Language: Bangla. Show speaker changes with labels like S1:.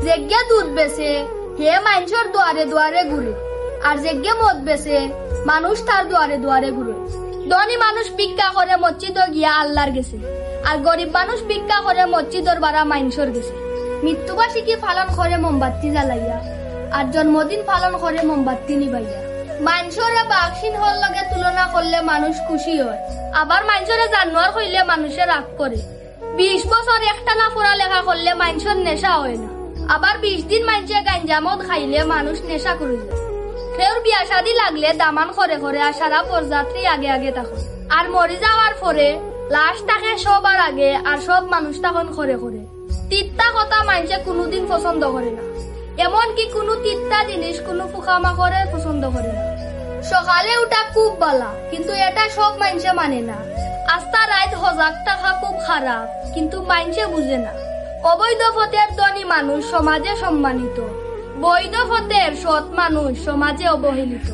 S1: যেগে দুধ বেছে হে মানুষের দুয়ারে দুয়ারে ঘুরে, আর যেগে মদ বেছে মানুষ তার দুয়ারে দুয়ারে ঘুরে। ধনী মানুষ ভিক্ষা করে মসজিদ গিয়া আল্লাহর গেছে, আর গরিব মানুষ ভিক্ষা করে মসজিদর বাড়া মানুষের গেছে। মৃত্যুবার্ষিকী পালন করে মোমবাতি জ্বালাইয়া, আর জন্মদিন পালন করে মোমবাতি নিবাইয়া। মানুষরে বাক্সিন হল লগে তুলনা করলে মানুষ খুশি হয়, আবার মানুষরে জানোয়ার হইলে মানুষের রাগ করে। 20 বছর একটানা পড়ালেখা করলে মানুষের নেশা হয় না, আবার 20 দিন মানুষে গাঞ্জা মদ খাইলে মানুষ নেশা করে যায়। কেউর বিয়া শাদী লাগলে দামান করে করে আর সারা পরযাত্রী আগে আগে তখন, আর মরে যাওয়ার পরে লাশ থাকে সবার আগে, আর সব মানুষ তখন করে করে। তিত্তা কথা মানুষে কোনোদিন পছন্দ করে না, এমনকি কোনো তিত্তা জিনিস কোনো পোকামাকড়ে পছন্দ করে না। সকালে উঠা খুব বালা, কিন্তু এটা সব মানুষে মানে না। আস্তা রাত সজাগ থাকা খুব খারাপ, কিন্তু মানুষে বুঝে না। অবৈধ পথের ধনী মানুষ সমাজে সম্মানিত, বৈধ পথের সৎ মানুষ সমাজে অবহেলিত।